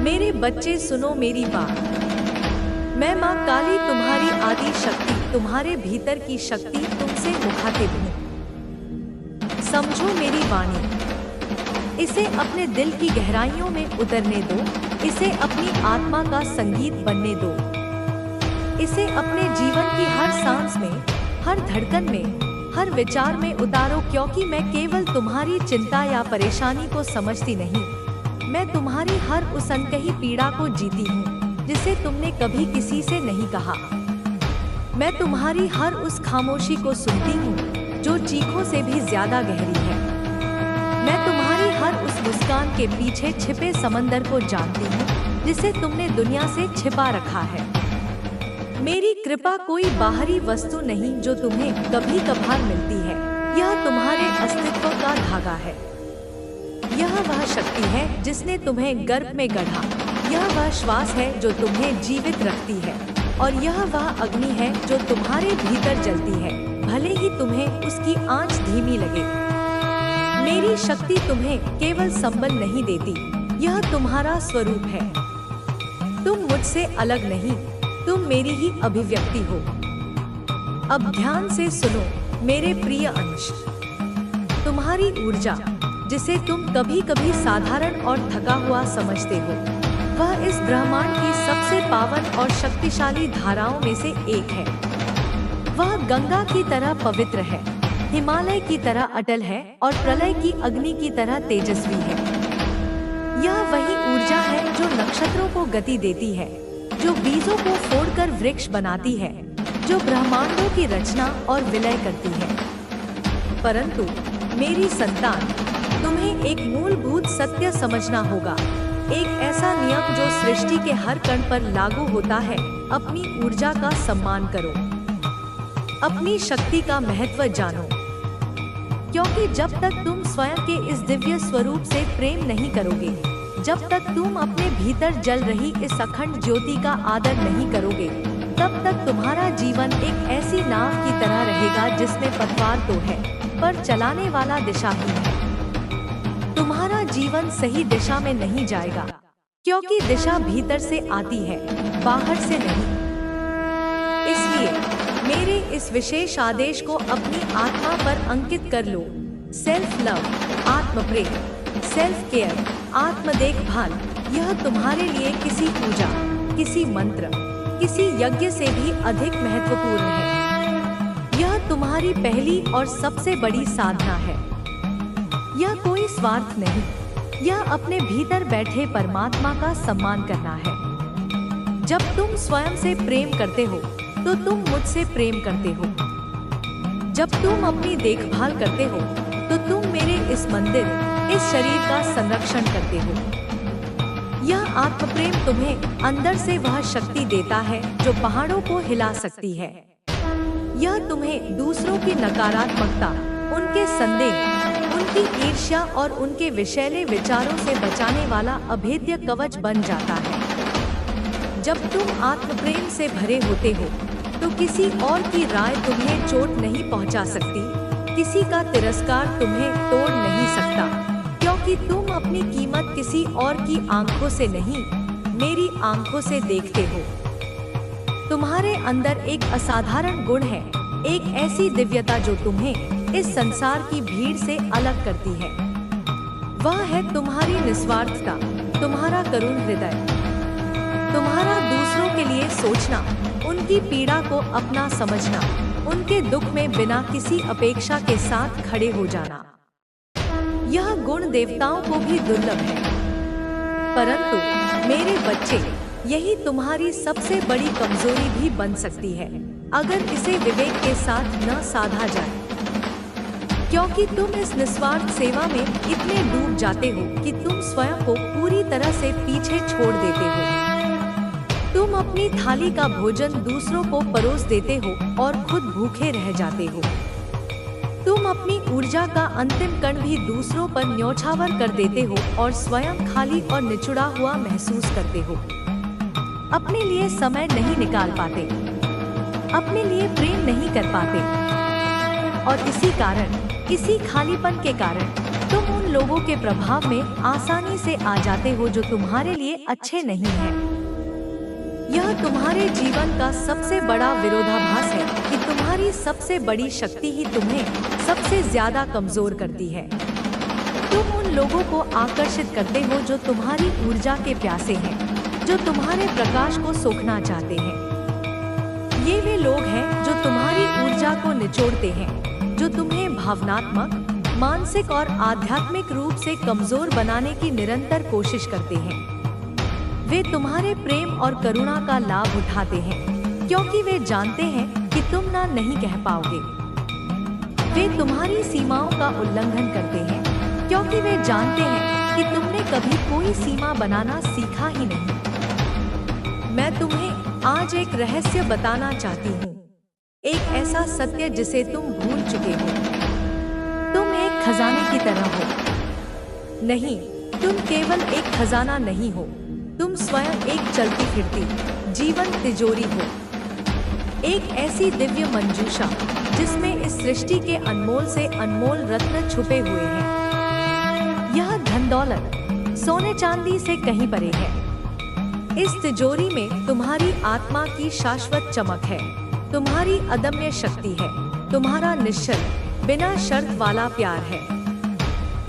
मेरे बच्चे सुनो मेरी बात। मैं माँ काली तुम्हारी आदि शक्ति, तुम्हारे भीतर की शक्ति तुमसे मुखातिब हूँ। समझो मेरी वाणी, इसे अपने दिल की गहराइयों में उतरने दो, इसे अपनी आत्मा का संगीत बनने दो। इसे अपने जीवन की हर सांस में, हर धड़कन में, हर विचार में उतारो, क्योंकि मैं केवल तुम्हारी चिंता या परेशानी को समझती नहीं, मैं तुम्हारी हर उस अनकही पीड़ा को जीती हूँ जिसे तुमने कभी किसी से नहीं कहा। मैं तुम्हारी हर उस खामोशी को सुनती हूँ जो चीखों से भी ज्यादा गहरी है। मैं तुम्हारी हर उस मुस्कान के पीछे छिपे समंदर को जानती हूँ जिसे तुमने दुनिया से छिपा रखा है। मेरी कृपा कोई बाहरी वस्तु नहीं जो तुम्हें कभी कभार मिलती है, यह तुम्हारे अस्तित्व का धागा है। यह वह शक्ति है जिसने तुम्हें गर्भ में गढ़ा, यह वह श्वास है जो तुम्हें जीवित रखती है, और यह वह अग्नि है जो तुम्हारे भीतर जलती है, भले ही तुम्हें उसकी आंच धीमी लगे। मेरी शक्ति तुम्हें केवल संबल नहीं देती, यह तुम्हारा स्वरूप है। तुम मुझसे अलग नहीं, तुम मेरी ही अभिव्यक्ति हो। अब ध्यान से सुनो मेरे प्रिय अंश। तुम्हारी ऊर्जा, जिसे तुम कभी कभी साधारण और थका हुआ समझते हो, वह इस ब्रह्मांड की सबसे पावन और शक्तिशाली धाराओं में से एक है। वह गंगा की तरह पवित्र है, हिमालय की तरह अटल है और प्रलय की अग्नि की तरह तेजस्वी है। यह वही ऊर्जा है जो नक्षत्रों को गति देती है, जो बीजों को फोड़कर वृक्ष बनाती है, जो ब्रह्मांडों की रचना और विलय करती है। परंतु मेरी संतान, तुम्हें एक मूलभूत सत्य समझना होगा, एक ऐसा नियम जो सृष्टि के हर कण पर लागू होता है। अपनी ऊर्जा का सम्मान करो, अपनी शक्ति का महत्व जानो, क्योंकि जब तक तुम स्वयं के इस दिव्य स्वरूप से प्रेम नहीं करोगे, जब तक तुम अपने भीतर जल रही इस अखंड ज्योति का आदर नहीं करोगे, तब तक तुम्हारा जीवन एक ऐसी नाव की तरह रहेगा जिसमें पतवार तो है पर चलाने वाला दिशाहीन है। तुम्हारा जीवन सही दिशा में नहीं जाएगा, क्योंकि दिशा भीतर से आती है, बाहर से नहीं। इसलिए मेरे इस विशेष आदेश को अपनी आत्मा पर अंकित कर लो। सेल्फ लव, आत्म प्रेम, सेल्फ केयर, आत्म देखभाल, यह तुम्हारे लिए किसी पूजा, किसी मंत्र, किसी यज्ञ से भी अधिक महत्वपूर्ण है। यह तुम्हारी पहली और सबसे बड़ी साधना है। यह कोई स्वार्थ नहीं, यह अपने भीतर बैठे परमात्मा का सम्मान करना है। जब तुम स्वयं से प्रेम करते हो तो तुम मुझसे प्रेम करते हो। जब तुम अपनी देखभाल करते हो तो तुम मेरे इस मंदिर, इस शरीर का संरक्षण करते हो। यह आत्म प्रेम तुम्हें अंदर से वह शक्ति देता है जो पहाड़ों को हिला सकती है। यह तुम्हें दूसरों की नकारात्मकता, उनके संदेह, उनकी ईर्ष्या और उनके विषैले विचारों से बचाने वाला अभेद्य कवच बन जाता है। जब तुम आत्म प्रेम से भरे होते हो तो किसी और की राय तुम्हें चोट नहीं पहुंचा सकती, किसी का तिरस्कार तुम्हें तोड़ नहीं सकता, क्योंकि तुम अपनी कीमत किसी और की आंखों से नहीं, मेरी आंखों से देखते हो। तुम्हारे अंदर एक असाधारण गुण है, एक ऐसी दिव्यता जो तुम्हें इस संसार की भीड़ से अलग करती है। वह है तुम्हारी निस्वार्थता, तुम्हारा करुण हृदय, तुम्हारा दूसरों के लिए सोचना, उनकी पीड़ा को अपना समझना, उनके दुख में बिना किसी अपेक्षा के साथ खड़े हो जाना। यह गुण देवताओं को भी दुर्लभ है। परंतु मेरे बच्चे, यही तुम्हारी सबसे बड़ी कमजोरी भी बन सकती है अगर इसे विवेक के साथ न साधा जाए, क्योंकि तुम इस निस्वार्थ सेवा में इतने डूब जाते हो कि तुम स्वयं को पूरी तरह से पीछे छोड़ देते हो। तुम अपनी थाली का भोजन दूसरों को परोस देते हो और खुद भूखे रह जाते हो। तुम अपनी ऊर्जा का अंतिम कण भी दूसरों पर न्योछावर कर देते हो और स्वयं खाली और निचुड़ा हुआ महसूस करते हो। अपने लिए समय नहीं निकाल पाते, अपने लिए प्रेम नहीं कर पाते, और इसी कारण, इसी खालीपन के कारण तुम उन लोगों के प्रभाव में आसानी से आ जाते हो जो तुम्हारे लिए अच्छे नहीं हैं। यह तुम्हारे जीवन का सबसे बड़ा विरोधाभास है कि तुम्हारी सबसे बड़ी शक्ति ही तुम्हें सबसे ज्यादा कमजोर करती है। तुम उन लोगों को आकर्षित करते हो जो तुम्हारी ऊर्जा के प्यासे हैं, जो तुम्हारे प्रकाश को सोखना चाहते हैं। ये वे लोग हैं जो तुम्हारी ऊर्जा को निचोड़ते हैं, जो तुम्हें भावनात्मक, मानसिक और आध्यात्मिक रूप से कमजोर बनाने की निरंतर कोशिश करते हैं। वे तुम्हारे प्रेम और करुणा का लाभ उठाते हैं क्योंकि वे जानते हैं कि तुम ना नहीं कह पाओगे। वे तुम्हारी सीमाओं का उल्लंघन करते हैं क्योंकि वे जानते हैं कि तुमने कभी कोई सीमा बनाना सीखा ही नहीं। मैं तुम्हें आज एक रहस्य बताना चाहती हूँ, एक ऐसा सत्य जिसे तुम भूल चुके हो। तुम एक खजाने की तरह हो। नहीं, तुम केवल एक खजाना नहीं हो, तुम स्वयं एक चलती फिरती जीवंत तिजोरी हो। एक ऐसी दिव्य मंजूषा जिसमें इस सृष्टि के अनमोल से अनमोल रत्न छुपे हुए हैं। यह धन दौलत, सोने चांदी से कहीं परे है। इस तिजोरी में तुम्हारी आत्मा की शाश्वत चमक है, तुम्हारी अदम्य शक्ति है, तुम्हारा निश्चल बिना शर्त वाला प्यार है।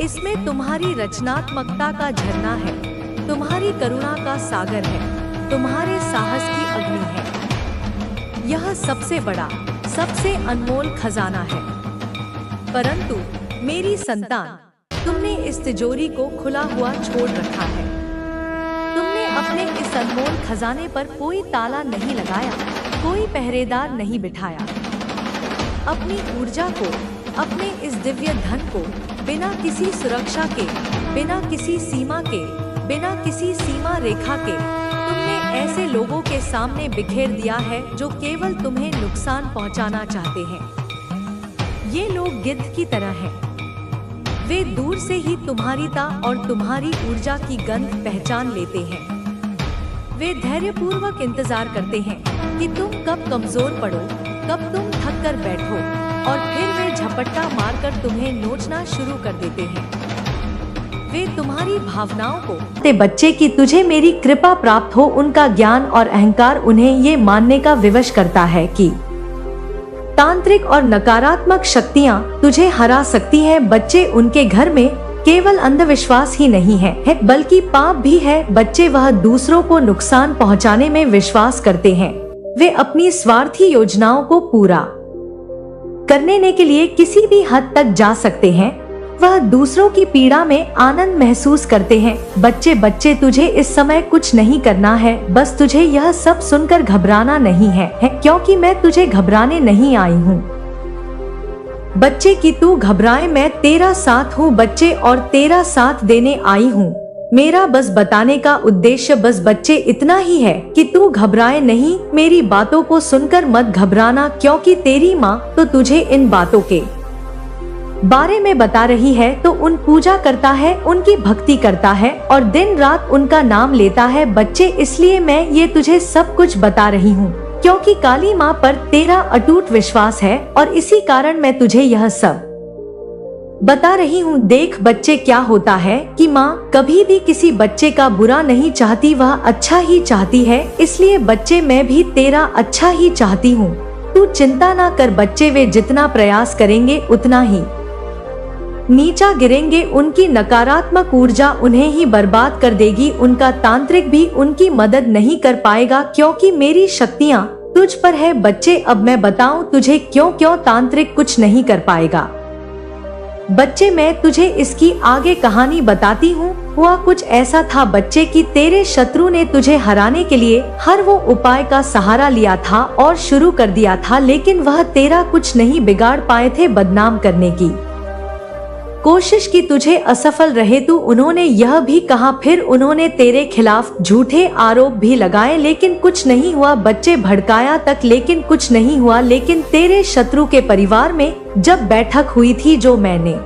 इसमें तुम्हारी रचनात्मकता का झरना है, तुम्हारी करुणा का सागर है, तुम्हारे साहस की अग्नि है। यह सबसे बड़ा, सबसे अनमोल खजाना है। परंतु मेरी संतान, तुमने इस तिजोरी को खुला हुआ छोड़ रखा है। तुमने अपने इस अनमोल खजाने पर कोई ताला नहीं लगाया, कोई पहरेदार नहीं बिठाया। अपनी ऊर्जा को, अपने इस दिव्य धन को बिना किसी सुरक्षा के, बिना किसी सीमा के, बिना किसी सीमा रेखा के तुमने ऐसे लोगों के सामने बिखेर दिया है जो केवल तुम्हें नुकसान पहुंचाना चाहते हैं। ये लोग गिद्ध की तरह हैं। वे दूर से ही तुम्हारीता और तुम्हारी ऊर्जा की गंध पहचान लेते हैं। वे धैर्यपूर्वक इंतजार करते हैं कि तुम कब कमजोर पड़ो, कब तुम थक कर बैठो, और फिर वे झपट्टा मारकर तुम्हें नोचना शुरू कर देते हैं। वे तुम्हारी भावनाओं को, ते बच्चे की तुझे मेरी कृपा प्राप्त हो, उनका ज्ञान और अहंकार उन्हें ये मानने का विवश करता है कि तांत्रिक और नकारात्मक शक्तियाँ तुझे हरा सकती हैं। बच्चे, उनके घर में केवल अंधविश्वास ही नहीं है बल्कि पाप भी है। बच्चे वह दूसरों को नुकसान पहुँचाने में विश्वास करते हैं। वे अपनी स्वार्थी योजनाओं को पूरा करने के लिए किसी भी हद तक जा सकते हैं। वह दूसरों की पीड़ा में आनंद महसूस करते हैं। बच्चे, तुझे इस समय कुछ नहीं करना है, बस तुझे यह सब सुनकर घबराना नहीं है क्योंकि मैं तुझे घबराने नहीं आई हूँ। बच्चे की तू घबराए, मैं तेरा साथ हूँ बच्चे, और तेरा साथ देने आई हूँ। मेरा बस बताने का उद्देश्य बस बच्चे इतना ही है कि तू घबराए नहीं। मेरी बातों को सुनकर मत घबराना क्योंकि तेरी माँ तो तुझे इन बातों के बारे में बता रही है, तो उन पूजा करता है, उनकी भक्ति करता है और दिन रात उनका नाम लेता है। बच्चे, इसलिए मैं ये तुझे सब कुछ बता रही हूँ क्योंकि काली माँ पर तेरा अटूट विश्वास है और इसी कारण मैं तुझे यह सब बता रही हूँ। देख बच्चे, क्या होता है कि माँ कभी भी किसी बच्चे का बुरा नहीं चाहती, वह अच्छा ही चाहती है। इसलिए बच्चे, मैं भी तेरा अच्छा ही चाहती हूँ। तू चिंता ना कर बच्चे, वे जितना प्रयास करेंगे उतना ही नीचा गिरेंगे। उनकी नकारात्मक ऊर्जा उन्हें ही बर्बाद कर देगी। उनका तांत्रिक भी उनकी मदद नहीं कर पाएगा क्योंकि मेरी शक्तियाँ तुझ पर है। बच्चे, अब मैं बताऊं तुझे क्यों तांत्रिक कुछ नहीं कर पाएगा। बच्चे, मैं तुझे इसकी आगे कहानी बताती हूँ। हुआ कुछ ऐसा था बच्चे कि तेरे शत्रु ने तुझे हराने के लिए हर वो उपाय का सहारा लिया था और शुरू कर दिया था, लेकिन वह तेरा कुछ नहीं बिगाड़ पाए थे। बदनाम करने की कोशिश की, तुझे असफल रहे तू। उन्होंने यह भी कहा, फिर उन्होंने तेरे खिलाफ झूठे आरोप भी लगाए, लेकिन कुछ नहीं हुआ। बच्चे, भड़काया तक, लेकिन कुछ नहीं हुआ। लेकिन तेरे शत्रु के परिवार में जब बैठक हुई थी जो मैंने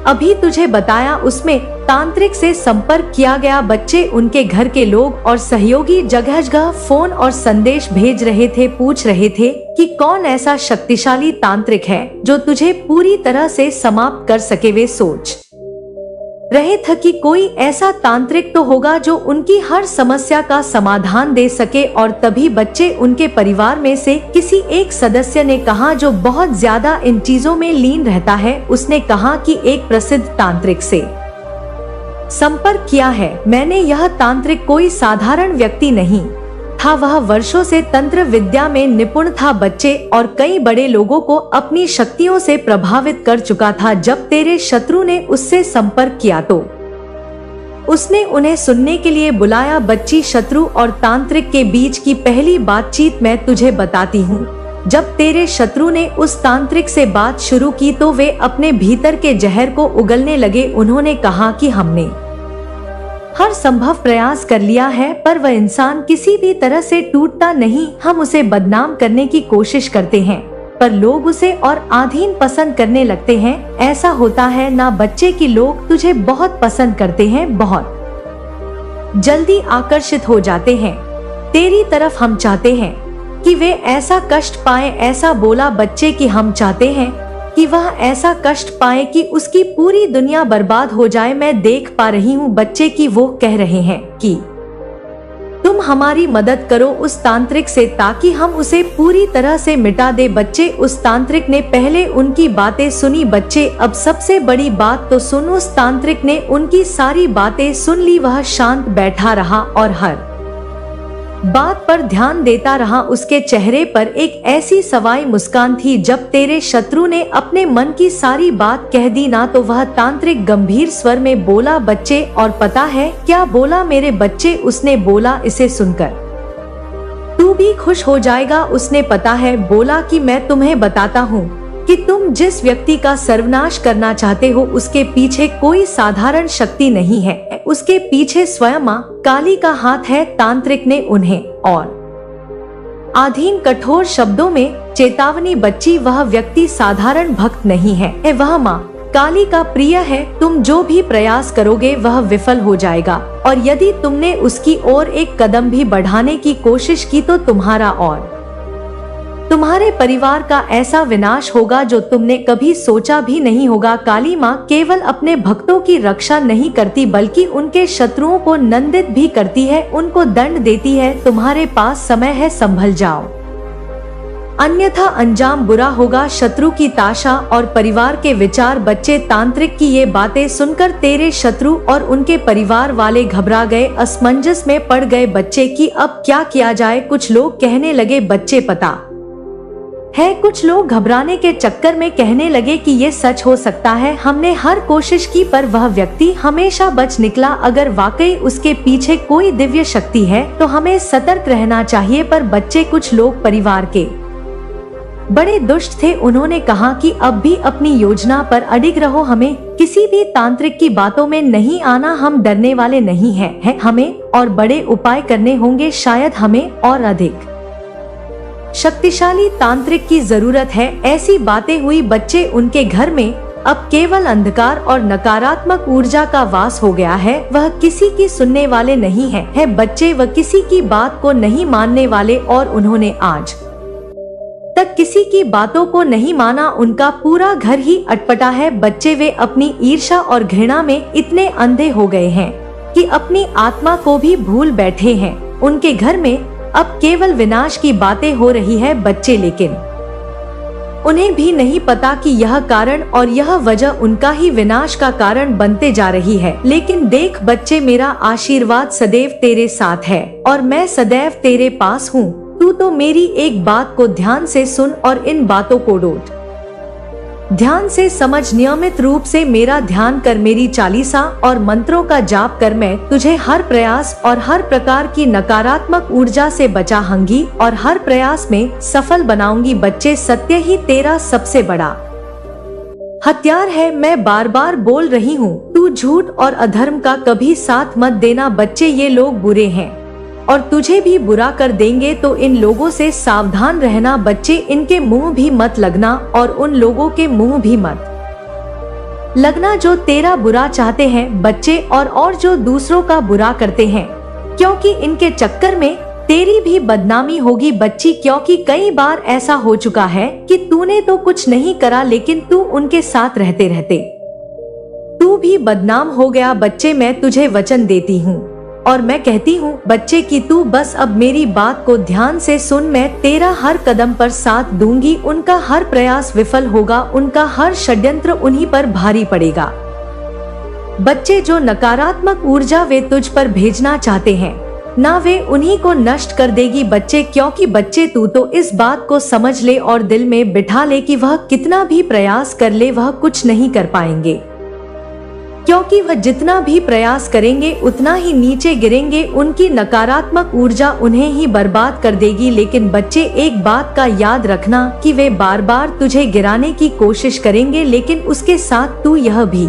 अभी तुझे बताया, उसमें तांत्रिक से संपर्क किया गया। बच्चे, उनके घर के लोग और सहयोगी जगह जगह फोन और संदेश भेज रहे थे, पूछ रहे थे कि कौन ऐसा शक्तिशाली तांत्रिक है जो तुझे पूरी तरह से समाप्त कर सके। वे सोच रहे थे कि कोई ऐसा तांत्रिक तो होगा जो उनकी हर समस्या का समाधान दे सके। और तभी बच्चे उनके परिवार में से किसी एक सदस्य ने कहा, जो बहुत ज्यादा इन चीजों में लीन रहता है, उसने कहा कि एक प्रसिद्ध तांत्रिक से संपर्क किया है मैंने। यह तांत्रिक कोई साधारण व्यक्ति नहीं था, वह वर्षों से तंत्र विद्या में निपुण था। बच्चे और कई बड़े लोगों को अपनी शक्तियों से प्रभावित कर चुका था। जब तेरे शत्रु ने उससे संपर्क किया तो उसने उन्हें सुनने के लिए बुलाया। बच्ची, शत्रु और तांत्रिक के बीच की पहली बातचीत मैं तुझे बताती हूँ। जब तेरे शत्रु ने उस तांत्रिक से बात शुरू की तो वे अपने भीतर के जहर को उगलने लगे। उन्होंने कहा कि हमने हर संभव प्रयास कर लिया है, पर वह इंसान किसी भी तरह से टूटता नहीं। हम उसे बदनाम करने की कोशिश करते हैं, पर लोग उसे और अधीन पसंद करने लगते हैं। ऐसा होता है ना बच्चे कि लोग तुझे बहुत पसंद करते हैं, बहुत जल्दी आकर्षित हो जाते हैं तेरी तरफ। हम चाहते हैं कि वे ऐसा कष्ट पाए। ऐसा बोला बच्चे कि हम चाहते हैं कि वह ऐसा कष्ट पाए कि उसकी पूरी दुनिया बर्बाद हो जाए। मैं देख पा रही हूँ बच्चे कि वो कह रहे हैं कि तुम हमारी मदद करो उस तांत्रिक से, ताकि हम उसे पूरी तरह से मिटा दे। बच्चे, उस तांत्रिक ने पहले उनकी बातें सुनी। बच्चे, अब सबसे बड़ी बात तो सुन। उस तांत्रिक ने उनकी सारी बातें सुन ली। वह शांत बैठा रहा और हर बात पर ध्यान देता रहा। उसके चेहरे पर एक ऐसी सवाई मुस्कान थी। जब तेरे शत्रु ने अपने मन की सारी बात कह दी ना, तो वह तांत्रिक गंभीर स्वर में बोला, बच्चे, और पता है क्या बोला मेरे बच्चे? उसने बोला, इसे सुनकर तू भी खुश हो जाएगा। उसने पता है बोला कि मैं तुम्हें बताता हूँ कि तुम जिस व्यक्ति का सर्वनाश करना चाहते हो उसके पीछे कोई साधारण शक्ति नहीं है, उसके पीछे स्वयं मां काली का हाथ है। तांत्रिक ने उन्हें और अधीन कठोर शब्दों में चेतावनी, बच्ची, वह व्यक्ति साधारण भक्त नहीं है, वह मां काली का प्रिय है। तुम जो भी प्रयास करोगे वह विफल हो जाएगा, और यदि तुमने उसकी ओर एक कदम भी बढ़ाने की कोशिश की तो तुम्हारा और तुम्हारे परिवार का ऐसा विनाश होगा जो तुमने कभी सोचा भी नहीं होगा। काली माँ केवल अपने भक्तों की रक्षा नहीं करती बल्कि उनके शत्रुओं को नंदित भी करती है, उनको दंड देती है। तुम्हारे पास समय है, संभल जाओ, अन्यथा अंजाम बुरा होगा। शत्रु की ताशा और परिवार के विचार। बच्चे, तांत्रिक की ये बातें सुनकर तेरे शत्रु और उनके परिवार वाले घबरा गए, असमंजस में पड़ गए। बच्चे की अब क्या किया जाए? कुछ लोग कहने लगे, बच्चे, पता है कुछ लोग घबराने के चक्कर में कहने लगे कि ये सच हो सकता है, हमने हर कोशिश की पर वह व्यक्ति हमेशा बच निकला। अगर वाकई उसके पीछे कोई दिव्य शक्ति है तो हमें सतर्क रहना चाहिए। पर बच्चे, कुछ लोग परिवार के बड़े दुष्ट थे। उन्होंने कहा कि अब भी अपनी योजना पर अडिग रहो, हमें किसी भी तांत्रिक की बातों में नहीं आना, हम डरने वाले नहीं हैं, हमें और बड़े उपाय करने होंगे, शायद हमें और अधिक शक्तिशाली तांत्रिक की जरूरत है। ऐसी बातें हुई। बच्चे, उनके घर में अब केवल अंधकार और नकारात्मक ऊर्जा का वास हो गया है। वह किसी की सुनने वाले नहीं है बच्चे, वह किसी की बात को नहीं मानने वाले, और उन्होंने आज तक किसी की बातों को नहीं माना। उनका पूरा घर ही अटपटा है। बच्चे, वे अपनी ईर्ष्या और घृणा में इतने अंधे हो गए हैं कि अपनी आत्मा को भी भूल बैठे हैं। उनके घर में अब केवल विनाश की बातें हो रही है। बच्चे, लेकिन उन्हें भी नहीं पता कि यह कारण और यह वजह उनका ही विनाश का कारण बनते जा रही है। लेकिन देख बच्चे, मेरा आशीर्वाद सदैव तेरे साथ है और मैं सदैव तेरे पास हूँ। तू तो मेरी एक बात को ध्यान से सुन और इन बातों को डोट ध्यान से समझ। नियमित रूप से मेरा ध्यान कर, मेरी चालीसा और मंत्रों का जाप कर। मैं तुझे हर प्रयास और हर प्रकार की नकारात्मक ऊर्जा से बचाऊंगी और हर प्रयास में सफल बनाऊंगी। बच्चे, सत्य ही तेरा सबसे बड़ा हथियार है। मैं बार बार बोल रही हूँ, तू झूठ और अधर्म का कभी साथ मत देना। बच्चे, ये लोग बुरे हैं और तुझे भी बुरा कर देंगे, तो इन लोगों से सावधान रहना। बच्चे, इनके मुंह भी मत लगना और उन लोगों के मुंह भी मत लगना जो तेरा बुरा चाहते हैं। बच्चे, और जो दूसरों का बुरा करते हैं, क्योंकि इनके चक्कर में तेरी भी बदनामी होगी। बच्ची, क्योंकि कई बार ऐसा हो चुका है कि तूने तो कुछ नहीं करा, लेकिन तू उनके साथ रहते रहते तू तू भी बदनाम हो गया बच्चे। मैं तुझे वचन देती हूँ और मैं कहती हूँ बच्चे कि तू बस अब मेरी बात को ध्यान से सुन। मैं तेरा हर कदम पर साथ दूंगी, उनका हर प्रयास विफल होगा, उनका हर षड्यंत्र उन्हीं पर भारी पड़ेगा। बच्चे, जो नकारात्मक ऊर्जा वे तुझ पर भेजना चाहते हैं ना वे उन्हीं को नष्ट कर देगी बच्चे। क्योंकि बच्चे तू तो इस बात को समझ ले और दिल में बिठा ले कि वह कितना भी प्रयास कर ले वह कुछ नहीं कर पाएंगे, क्योंकि वह जितना भी प्रयास करेंगे उतना ही नीचे गिरेंगे। उनकी नकारात्मक ऊर्जा उन्हें ही बर्बाद कर देगी। लेकिन बच्चे, एक बात का याद रखना कि वे बार बार तुझे गिराने की कोशिश करेंगे, लेकिन उसके साथ तू यह भी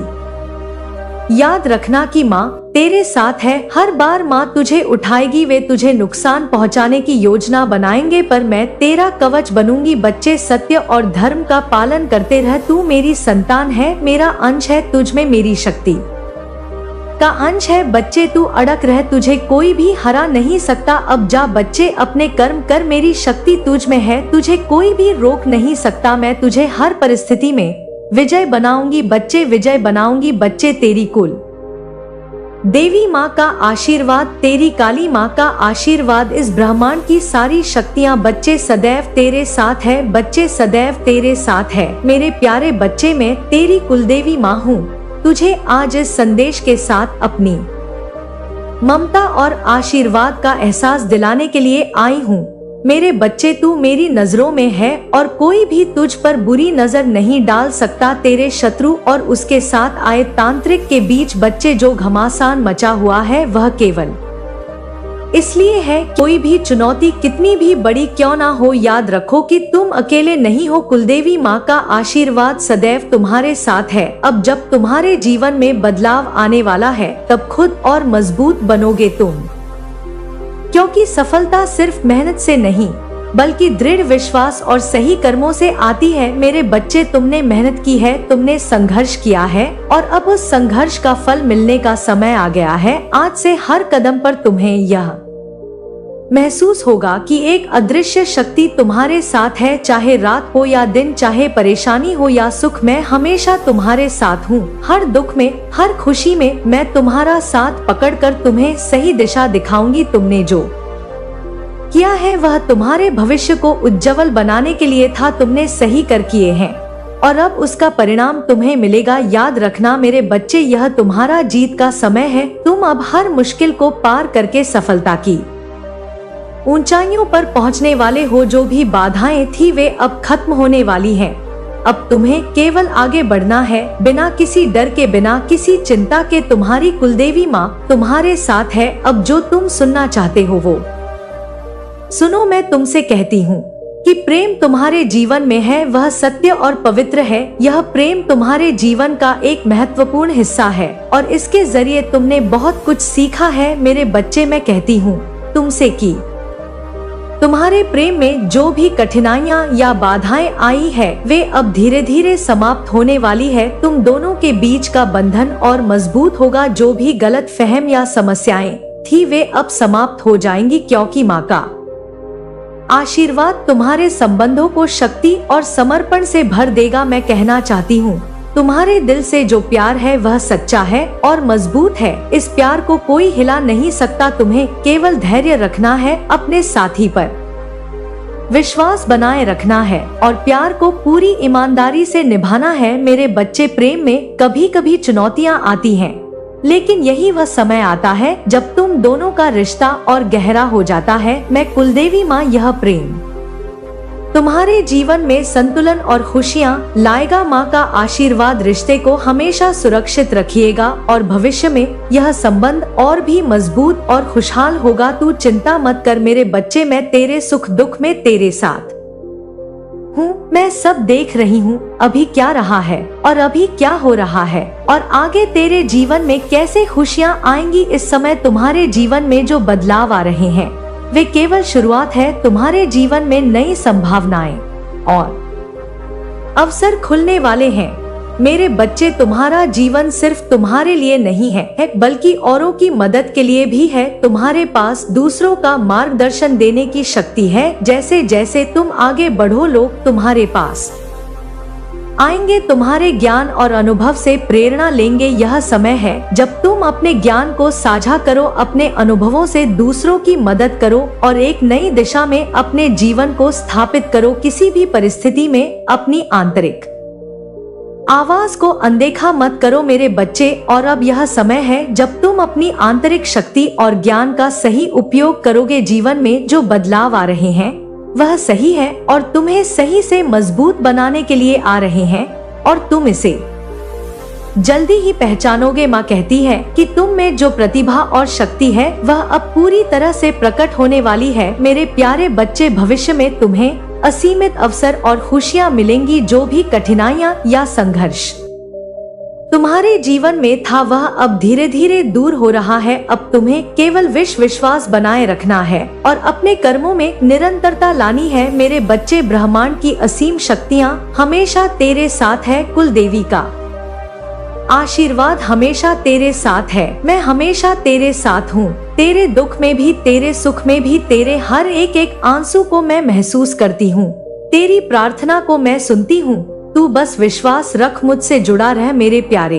याद रखना कि माँ तेरे साथ है। हर बार माँ तुझे उठाएगी, वे तुझे नुकसान पहुँचाने की योजना बनाएंगे पर मैं तेरा कवच बनूंगी। बच्चे, सत्य और धर्म का पालन करते रह। तू मेरी संतान है, मेरा अंश है, तुझ में मेरी शक्ति का अंश है। बच्चे, तू अड़क रह, तुझे कोई भी हरा नहीं सकता। अब जा बच्चे, अपने कर्म कर, मेरी शक्ति तुझ में है, तुझे कोई भी रोक नहीं सकता। मैं तुझे हर परिस्थिति में विजय बनाऊंगी बच्चे, विजय बनाऊंगी बच्चे। तेरी कुल देवी माँ का आशीर्वाद, तेरी काली माँ का आशीर्वाद, इस ब्रह्मांड की सारी शक्तियाँ बच्चे सदैव तेरे साथ है। बच्चे, सदैव तेरे साथ है मेरे प्यारे बच्चे। मैं तेरी कुलदेवी माँ हूँ। तुझे आज इस संदेश के साथ अपनी ममता और आशीर्वाद का एहसास दिलाने के लिए आई हूँ। मेरे बच्चे, तू मेरी नजरों में है और कोई भी तुझ पर बुरी नजर नहीं डाल सकता। तेरे शत्रु और उसके साथ आए तांत्रिक के बीच बच्चे जो घमासान मचा हुआ है वह केवल इसलिए है। कोई भी चुनौती कितनी भी बड़ी क्यों ना हो, याद रखो कि तुम अकेले नहीं हो। कुलदेवी माँ का आशीर्वाद सदैव तुम्हारे साथ है। अब जब तुम्हारे जीवन में बदलाव आने वाला है तब खुद और मजबूत बनोगे तुम, क्योंकि सफलता सिर्फ मेहनत से नहीं बल्कि दृढ़ विश्वास और सही कर्मों से आती है। मेरे बच्चे, तुमने मेहनत की है, तुमने संघर्ष किया है और अब उस संघर्ष का फल मिलने का समय आ गया है। आज से हर कदम पर तुम्हें यह महसूस होगा कि एक अदृश्य शक्ति तुम्हारे साथ है। चाहे रात हो या दिन, चाहे परेशानी हो या सुख, मैं हमेशा तुम्हारे साथ हूँ। हर दुख में, हर खुशी में मैं तुम्हारा साथ पकड़कर तुम्हें सही दिशा दिखाऊंगी। तुमने जो किया है वह तुम्हारे भविष्य को उज्जवल बनाने के लिए था। तुमने सही कर किए हैं और अब उसका परिणाम तुम्हें मिलेगा। याद रखना मेरे बच्चे, यह तुम्हारा जीत का समय है। तुम अब हर मुश्किल को पार करके सफलता की ऊंचाइयों पर पहुंचने वाले हो। जो भी बाधाएं थी वे अब खत्म होने वाली हैं। अब तुम्हें केवल आगे बढ़ना है, बिना किसी डर के, बिना किसी चिंता के। तुम्हारी कुलदेवी माँ तुम्हारे साथ है। अब जो तुम सुनना चाहते हो वो सुनो। मैं तुमसे कहती हूँ कि प्रेम तुम्हारे जीवन में है, वह सत्य और पवित्र है। यह प्रेम तुम्हारे जीवन का एक महत्वपूर्ण हिस्सा है और इसके जरिए तुमने बहुत कुछ सीखा है। मेरे बच्चे, मैं कहती हूँ तुमसे कि तुम्हारे प्रेम में जो भी कठिनाइयाँ या बाधाएं आई है वे अब धीरे धीरे समाप्त होने वाली है। तुम दोनों के बीच का बंधन और मजबूत होगा। जो भी गलत फहम या समस्याएं थी वे अब समाप्त हो जाएंगी, क्योंकि माँ का आशीर्वाद तुम्हारे संबंधों को शक्ति और समर्पण से भर देगा। मैं कहना चाहती हूँ तुम्हारे दिल से जो प्यार है वह सच्चा है और मजबूत है। इस प्यार को कोई हिला नहीं सकता। तुम्हें केवल धैर्य रखना है, अपने साथी पर विश्वास बनाए रखना है और प्यार को पूरी ईमानदारी से निभाना है। मेरे बच्चे, प्रेम में कभी कभी चुनौतियाँ आती हैं, लेकिन यही वह समय आता है जब तुम दोनों का रिश्ता और गहरा हो जाता है। मैं कुलदेवी माँ यह प्रेम तुम्हारे जीवन में संतुलन और खुशियाँ लाएगा। माँ का आशीर्वाद रिश्ते को हमेशा सुरक्षित रखिएगा और भविष्य में यह संबंध और भी मजबूत और खुशहाल होगा। तू चिंता मत कर मेरे बच्चे, मैं तेरे सुख दुख में तेरे साथ हूँ। मैं सब देख रही हूँ, अभी क्या रहा है और अभी क्या हो रहा है और आगे तेरे जीवन में कैसे खुशियाँ आएंगी। इस समय तुम्हारे जीवन में जो बदलाव आ रहे हैं वे केवल शुरुआत है। तुम्हारे जीवन में नई संभावनाएं और अवसर खुलने वाले हैं। मेरे बच्चे, तुम्हारा जीवन सिर्फ तुम्हारे लिए नहीं है बल्कि औरों की मदद के लिए भी है। तुम्हारे पास दूसरों का मार्गदर्शन देने की शक्ति है। जैसे जैसे तुम आगे बढ़ो लोग तुम्हारे पास आएंगे, तुम्हारे ज्ञान और अनुभव से प्रेरणा लेंगे। यह समय है जब तुम अपने ज्ञान को साझा करो, अपने अनुभवों से दूसरों की मदद करो और एक नई दिशा में अपने जीवन को स्थापित करो। किसी भी परिस्थिति में अपनी आंतरिक आवाज को अनदेखा मत करो मेरे बच्चे। और अब यह समय है जब तुम अपनी आंतरिक शक्ति और ज्ञान का सही उपयोग करोगे। जीवन में जो बदलाव आ रहे हैं वह सही है और तुम्हें सही से मजबूत बनाने के लिए आ रहे हैं और तुम इसे जल्दी ही पहचानोगे। माँ कहती है कि तुम में जो प्रतिभा और शक्ति है वह अब पूरी तरह से प्रकट होने वाली है। मेरे प्यारे बच्चे, भविष्य में तुम्हें असीमित अवसर और खुशियाँ मिलेंगी। जो भी कठिनाइयाँ या संघर्ष तुम्हारे जीवन में था वह अब धीरे धीरे दूर हो रहा है। अब तुम्हें केवल विश्वास बनाए रखना है और अपने कर्मों में निरंतरता लानी है। मेरे बच्चे, ब्रह्मांड की असीम शक्तियाँ हमेशा तेरे साथ है। कुल देवी का आशीर्वाद हमेशा तेरे साथ है। मैं हमेशा तेरे साथ हूँ। तेरे दुख में भी, तेरे सुख में भी, तेरे हर एक आंसू को मैं महसूस करती हूँ। तेरी प्रार्थना को मैं सुनती हूँ। तू बस विश्वास रख, मुझसे जुड़ा रह मेरे प्यारे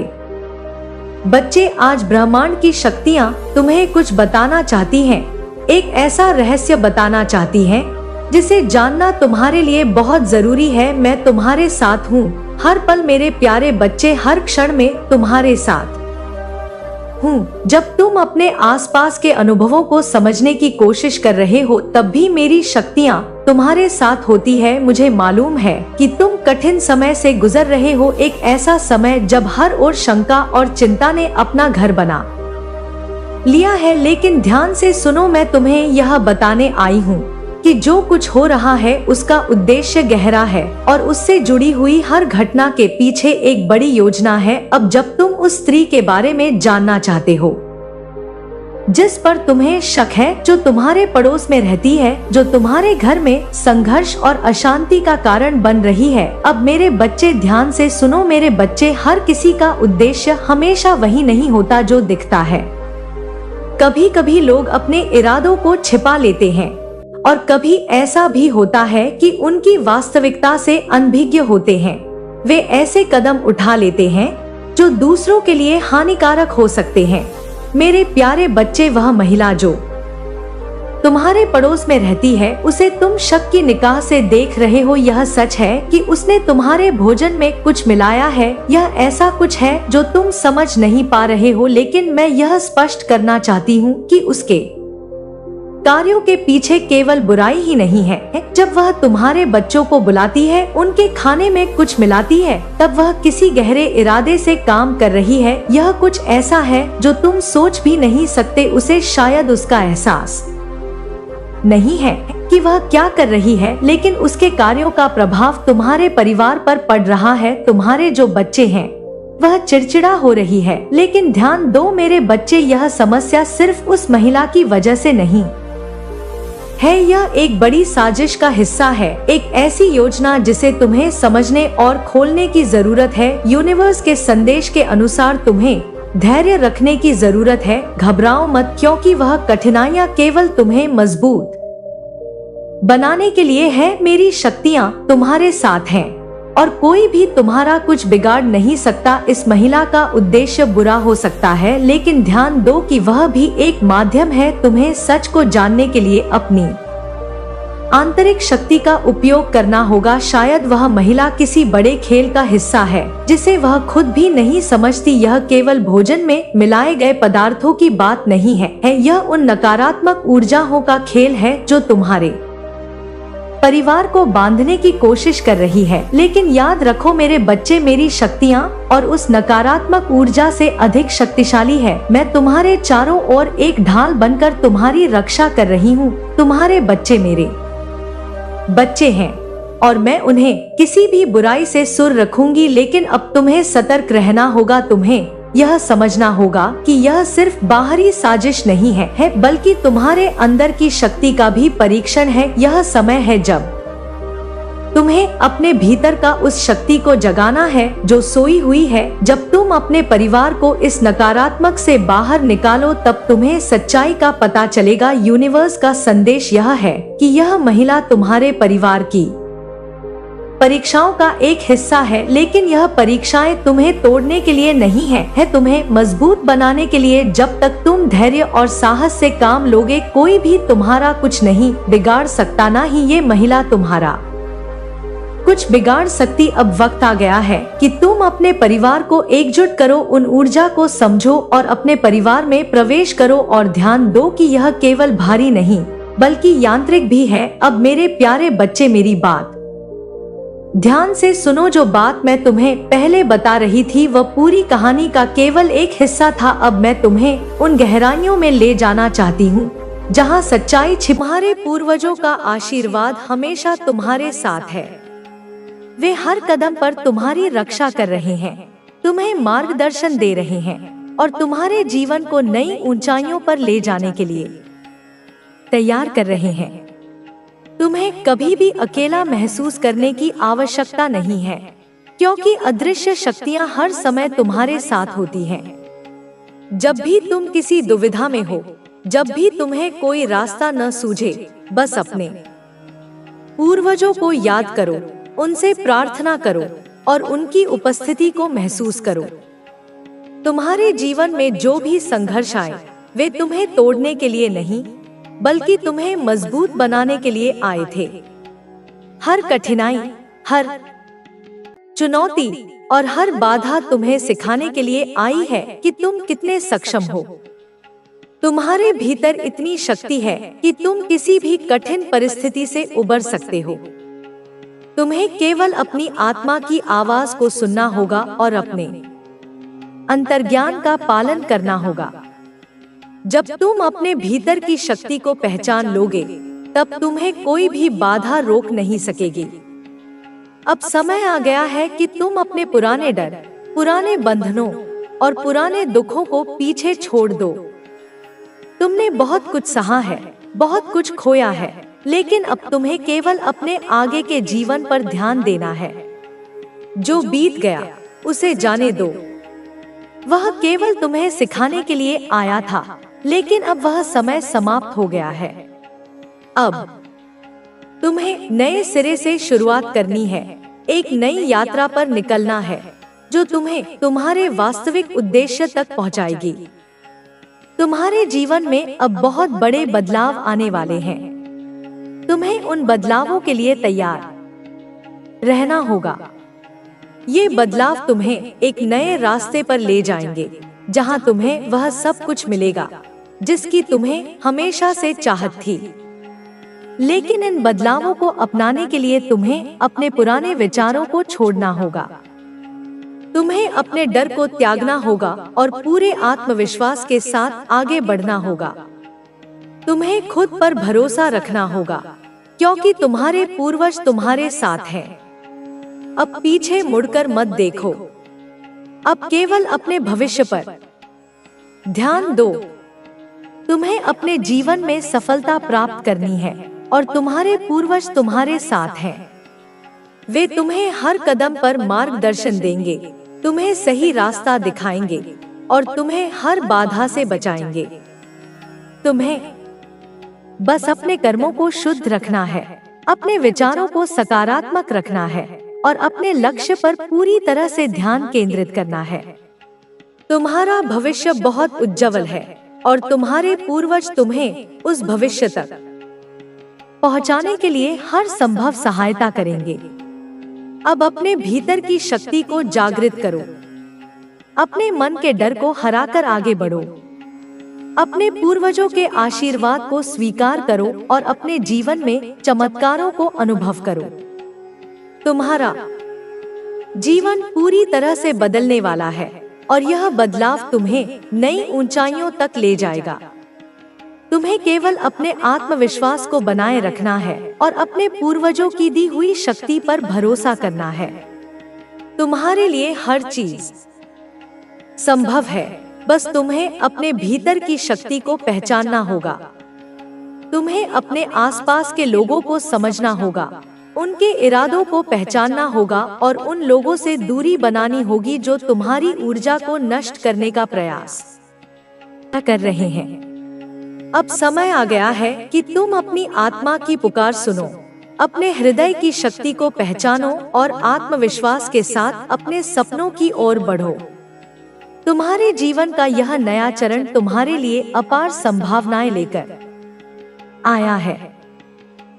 बच्चे। आज ब्रह्मांड की शक्तियाँ तुम्हें कुछ बताना चाहती हैं। एक ऐसा रहस्य बताना चाहती हैं जिसे जानना तुम्हारे लिए बहुत जरूरी है। मैं तुम्हारे साथ हूँ हर पल मेरे प्यारे बच्चे, हर क्षण में तुम्हारे साथ हूँ। जब तुम अपने आसपास के अनुभवों को समझने की कोशिश कर रहे हो तब भी मेरी शक्तियाँ तुम्हारे साथ होती है। मुझे मालूम है कि तुम कठिन समय से गुजर रहे हो, एक ऐसा समय जब हर ओर शंका और चिंता ने अपना घर बना लिया है। लेकिन ध्यान से सुनो, मैं तुम्हें यह बताने आई हूँ कि जो कुछ हो रहा है उसका उद्देश्य गहरा है और उससे जुड़ी हुई हर घटना के पीछे एक बड़ी योजना है। अब जब तुम उस स्त्री के बारे में जानना चाहते हो जिस पर तुम्हें शक है, जो तुम्हारे पड़ोस में रहती है, जो तुम्हारे घर में संघर्ष और अशांति का कारण बन रही है, अब मेरे बच्चे ध्यान से सुनो। मेरे बच्चे, हर किसी का उद्देश्य हमेशा वही नहीं होता जो दिखता है। कभी कभी लोग अपने इरादों को छिपा लेते हैं और कभी ऐसा भी होता है कि उनकी वास्तविकता से अनभिज्ञ होते हैं। वे ऐसे कदम उठा लेते हैं जो दूसरों के लिए हानिकारक हो सकते हैं। मेरे प्यारे बच्चे, वह महिला जो तुम्हारे पड़ोस में रहती है उसे तुम शक की निगाह से देख रहे हो। यह सच है कि उसने तुम्हारे भोजन में कुछ मिलाया है। यह ऐसा कुछ है जो तुम समझ नहीं पा रहे हो, लेकिन मैं यह स्पष्ट करना चाहती हूँ कि उसके कार्यों के पीछे केवल बुराई ही नहीं है। जब वह तुम्हारे बच्चों को बुलाती है, उनके खाने में कुछ मिलाती है, तब वह किसी गहरे इरादे से काम कर रही है। यह कुछ ऐसा है जो तुम सोच भी नहीं सकते। उसे शायद उसका एहसास नहीं है कि वह क्या कर रही है, लेकिन उसके कार्यों का प्रभाव तुम्हारे परिवार पर पड़ रहा है। तुम्हारे जो बच्चे हैं वह चिड़चिड़ा हो रही है, लेकिन ध्यान दो मेरे बच्चे, यह समस्या सिर्फ उस महिला की वजह से नहीं है। यह एक बड़ी साजिश का हिस्सा है, एक ऐसी योजना जिसे तुम्हें समझने और खोलने की जरूरत है। यूनिवर्स के संदेश के अनुसार तुम्हें धैर्य रखने की जरूरत है। घबराओ मत, क्योंकि वह कठिनाइयाँ केवल तुम्हें मजबूत बनाने के लिए है। मेरी शक्तियाँ तुम्हारे साथ हैं और कोई भी तुम्हारा कुछ बिगाड़ नहीं सकता। इस महिला का उद्देश्य बुरा हो सकता है, लेकिन ध्यान दो कि वह भी एक माध्यम है। तुम्हें सच को जानने के लिए अपनी आंतरिक शक्ति का उपयोग करना होगा। शायद वह महिला किसी बड़े खेल का हिस्सा है जिसे वह खुद भी नहीं समझती। यह केवल भोजन में मिलाए गए पदार्थों की बात नहीं है। यह उन नकारात्मक ऊर्जाओं का खेल है जो तुम्हारे परिवार को बांधने की कोशिश कर रही है। लेकिन याद रखो मेरे बच्चे, मेरी शक्तियाँ और उस नकारात्मक ऊर्जा से अधिक शक्तिशाली है। मैं तुम्हारे चारों ओर एक ढाल बनकर तुम्हारी रक्षा कर रही हूँ। तुम्हारे बच्चे मेरे बच्चे हैं और मैं उन्हें किसी भी बुराई से सुर रखूंगी। लेकिन अब तुम्हें सतर्क रहना होगा। तुम्हें यह समझना होगा कि यह सिर्फ बाहरी साजिश नहीं है, बल्कि तुम्हारे अंदर की शक्ति का भी परीक्षण है। यह समय है जब तुम्हें अपने भीतर का उस शक्ति को जगाना है जो सोई हुई है। जब तुम अपने परिवार को इस नकारात्मक से बाहर निकालो, तब तुम्हें सच्चाई का पता चलेगा। यूनिवर्स का संदेश यह है कि यह महिला तुम्हारे परिवार की परीक्षाओं का एक हिस्सा है, लेकिन यह परीक्षाएं तुम्हें तोड़ने के लिए नहीं है तुम्हें मजबूत बनाने के लिए। जब तक तुम धैर्य और साहस से काम लोगे, कोई भी तुम्हारा कुछ नहीं बिगाड़ सकता, ना ही ये महिला तुम्हारा कुछ बिगाड़ सकती। अब वक्त आ गया है कि तुम अपने परिवार को एकजुट करो, उन ऊर्जा को समझो और अपने परिवार में प्रवेश करो और ध्यान दो कि यह केवल भारी नहीं बल्कि यांत्रिक भी है। अब मेरे प्यारे बच्चे, मेरी बात ध्यान से सुनो। जो बात मैं तुम्हें पहले बता रही थी वह पूरी कहानी का केवल एक हिस्सा था। अब मैं तुम्हें उन गहराइयों में ले जाना चाहती हूँ जहाँ सच्चाई छिपी। तुम्हारे पूर्वजों का आशीर्वाद हमेशा तुम्हारे साथ है। वे हर कदम पर तुम्हारी रक्षा कर रहे हैं, तुम्हें मार्गदर्शन दे रहे हैं और तुम्हारे जीवन को नई ऊंचाइयों पर ले जाने के लिए तैयार कर रहे हैं। तुम्हें कभी भी अकेला महसूस करने की आवश्यकता नहीं है, क्योंकि अदृश्य शक्तियां हर समय तुम्हारे साथ होती हैं। जब भी तुम किसी दुविधा में हो, जब भी तुम्हें कोई रास्ता न सूझे, बस अपने पूर्वजों को याद करो, उनसे प्रार्थना करो और उनकी उपस्थिति को महसूस करो। तुम्हारे जीवन में जो भी संघर्ष आए, वे तुम्हें तोड़ने के लिए नहीं बल्कि तुम्हें मजबूत बनाने के लिए आए थे। हर कठिनाई, हर चुनौती और हर बाधा तुम्हें सिखाने के लिए आई है कि तुम कितने सक्षम हो। तुम्हारे भीतर इतनी शक्ति है कि तुम किसी भी कठिन परिस्थिति से उबर सकते हो। तुम्हें केवल अपनी आत्मा की आवाज को सुनना होगा और अपने अंतर्ज्ञान का पालन करना होगा। जब तुम अपने भीतर की शक्ति को पहचान लोगे, तब तुम्हें कोई भी बाधा रोक नहीं सकेगी। अब समय आ गया है कि तुम अपने पुराने डर, पुराने बंधनों और पुराने दुखों को पीछे छोड़ दो। तुमने बहुत कुछ सहा है, बहुत कुछ खोया है, लेकिन अब तुम्हें केवल अपने आगे के जीवन पर ध्यान देना है। जो बीत गया उसे जाने दो। वह केवल तुम्हें सिखाने के लिए आया था, लेकिन अब वह समय समाप्त हो गया है। अब तुम्हें नए सिरे से शुरुआत करनी है, एक नई यात्रा पर निकलना है जो तुम्हें तुम्हारे वास्तविक उद्देश्य तक पहुंचाएगी। तुम्हारे जीवन में अब बहुत बड़े बदलाव आने वाले हैं। तुम्हें उन बदलावों के लिए तैयार रहना होगा। ये बदलाव तुम्हें एक नए रास्ते पर ले जाएंगे, जहां तुम्हें वह सब कुछ मिलेगा जिसकी तुम्हें हमेशा से चाहत थी। लेकिन इन बदलावों को अपनाने के लिए तुम्हें अपने पुराने विचारों को छोड़ना होगा। तुम्हें अपने डर को त्यागना होगा और पूरे आत्मविश्वास के साथ आगे बढ़ना होगा। तुम्हें खुद पर भरोसा रखना होगा, क्योंकि तुम्हारे पूर्वज तुम्हारे साथ हैं। अब पीछे मुड़कर मत देखो। अब केवल अपने भविष्य पर ध्यान दो। तुम्हें अपने जीवन में सफलता प्राप्त करनी है और तुम्हारे पूर्वज तुम्हारे साथ हैं। वे तुम्हें हर कदम पर मार्गदर्शन देंगे, तुम्हें सही रास्ता दिखाएंगे और तुम्हें हर बाधा से बचाएंगे। तुम्हें बस अपने कर्मों को शुद्ध रखना है, अपने विचारों को सकारात्मक रखना है और अपने लक्ष्य पर पूरी तरह से ध्यान केंद्रित करना है। तुम्हारा भविष्य बहुत उज्जवल है और तुम्हारे पूर्वज तुम्हें उस भविष्य तक पहुंचाने के लिए हर संभव सहायता करेंगे। अब अपने भीतर की शक्ति को जागृत करो। अपने मन के डर को हराकर आगे बढ़ो। अपने पूर्वजों के आशीर्वाद को स्वीकार करो और अपने जीवन में चमत्कारों को अनुभव करो। तुम्हारा जीवन पूरी तरह से बदलने वाला है और यह बदलाव तुम्हें नई ऊंचाइयों तक ले जाएगा। तुम्हें केवल अपने आत्मविश्वास को बनाए रखना है और अपने पूर्वजों की दी हुई शक्ति पर भरोसा करना है। तुम्हारे लिए हर चीज संभव है, बस तुम्हें अपने भीतर की शक्ति को पहचानना होगा। तुम्हें अपने आसपास के लोगों को समझना होगा, उनके इरादों को पहचानना होगा और उन लोगों से दूरी बनानी होगी जो तुम्हारी ऊर्जा को नष्ट करने का प्रयास कर रहे हैं। अब समय आ गया है कि तुम अपनी आत्मा की पुकार सुनो। अपने हृदय की शक्ति को पहचानो और आत्मविश्वास के साथ अपने सपनों की ओर बढ़ो। तुम्हारे जीवन का यह नया चरण तुम्हारे लिए अपार संभावनाएं लेकर आया है।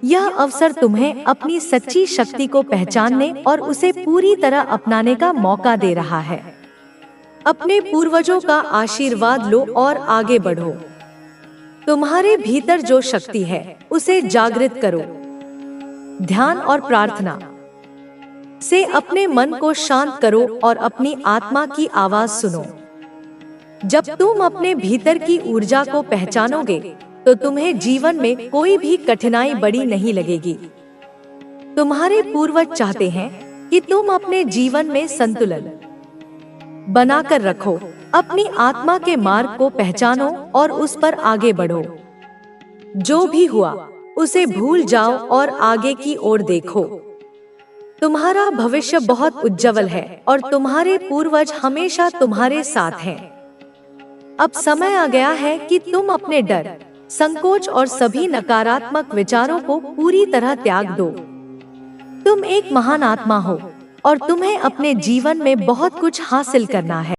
यह अवसर तुम्हें अपनी सच्ची शक्ति को पहचानने और उसे पूरी तरह अपनाने का मौका दे रहा है। अपने पूर्वजों का आशीर्वाद लो और आगे बढ़ो। तुम्हारे भीतर जो शक्ति है उसे जागृत करो। ध्यान और प्रार्थना से अपने मन को शांत करो और अपनी आत्मा की आवाज सुनो। जब तुम अपने भीतर की ऊर्जा को पहचानोगे तो तुम्हें जीवन में कोई भी कठिनाई बड़ी नहीं लगेगी। तुम्हारे पूर्वज चाहते हैं कि तुम अपने जीवन में संतुलन बनाकर रखो। अपनी आत्मा के मार्ग को पहचानो और उस पर आगे बढ़ो। जो भी हुआ उसे भूल जाओ और आगे की ओर देखो। तुम्हारा भविष्य बहुत उज्जवल है और तुम्हारे पूर्वज हमेशा तुम्हारे साथ हैं। अब समय आ गया है कि तुम अपने डर, संकोच और सभी नकारात्मक विचारों को पूरी तरह त्याग दो। तुम एक महान आत्मा हो और तुम्हें अपने जीवन में बहुत कुछ हासिल करना है।